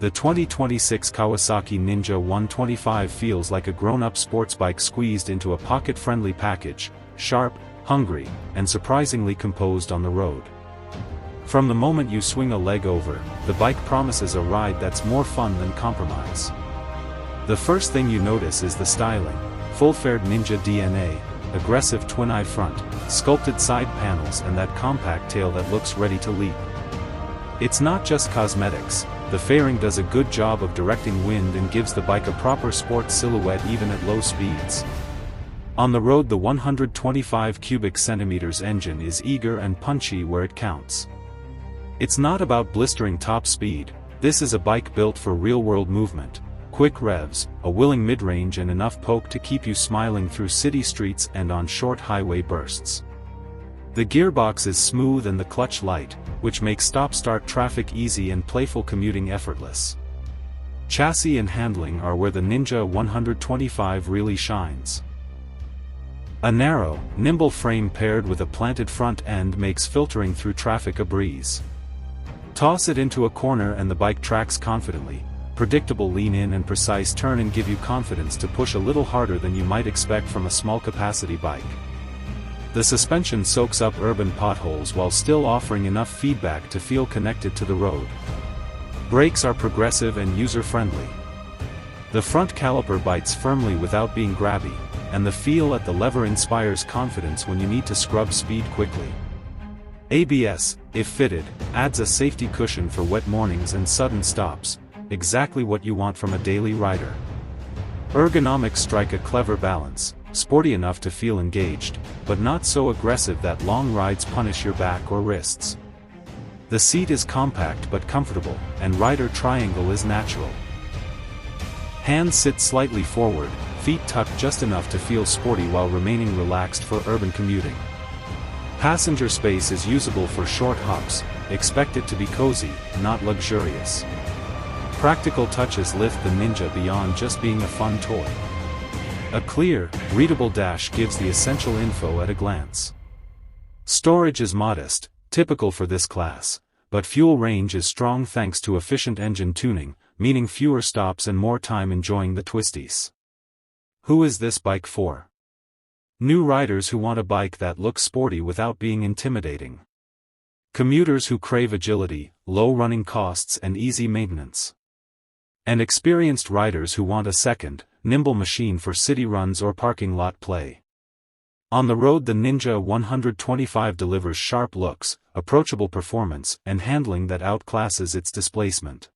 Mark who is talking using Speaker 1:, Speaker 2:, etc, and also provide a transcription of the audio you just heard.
Speaker 1: The 2026 Kawasaki Ninja 125 feels like a grown-up sports bike squeezed into a pocket-friendly package, sharp, hungry, and surprisingly composed on the road. From the moment you swing a leg over, the bike promises a ride that's more fun than compromise. The first thing you notice is the styling: full-fared Ninja DNA, aggressive twin-eye front, sculpted side panels and that compact tail that looks ready to leap. It's not just cosmetics. The fairing does a good job of directing wind and gives the bike a proper sports silhouette even at low speeds. On the road, the 125 cubic centimeters engine is eager and punchy where it counts. It's not about blistering top speed. This is a bike built for real-world movement, quick revs, a willing mid-range and enough poke to keep you smiling through city streets and on short highway bursts. The gearbox is smooth and the clutch light, which makes stop-start traffic easy and playful commuting effortless. Chassis and handling are where the Ninja 125 really shines. A narrow, nimble frame paired with a planted front end makes filtering through traffic a breeze. Toss it into a corner and the bike tracks confidently. Predictable lean-in and precise turn-in give you confidence to push a little harder than you might expect from a small-capacity bike. The suspension soaks up urban potholes while still offering enough feedback to feel connected to the road. Brakes are progressive and user-friendly. The front caliper bites firmly without being grabby, and the feel at the lever inspires confidence when you need to scrub speed quickly. ABS, if fitted, adds a safety cushion for wet mornings and sudden stops, exactly what you want from a daily rider. Ergonomics strike a clever balance, sporty enough to feel engaged, but not so aggressive that long rides punish your back or wrists. The seat is compact but comfortable, and rider triangle is natural. Hands sit slightly forward, feet tucked just enough to feel sporty while remaining relaxed for urban commuting. Passenger space is usable for short hops, expect it to be cozy, not luxurious. Practical touches lift the Ninja beyond just being a fun toy. A clear, readable dash gives the essential info at a glance. Storage is modest, typical for this class, but fuel range is strong thanks to efficient engine tuning, meaning fewer stops and more time enjoying the twisties. Who is this bike for? New riders who want a bike that looks sporty without being intimidating. Commuters who crave agility, low running costs and easy maintenance. And experienced riders who want a second, nimble machine for city runs or parking lot play. On the road, the Ninja 125 delivers sharp looks, approachable performance, and handling that outclasses its displacement.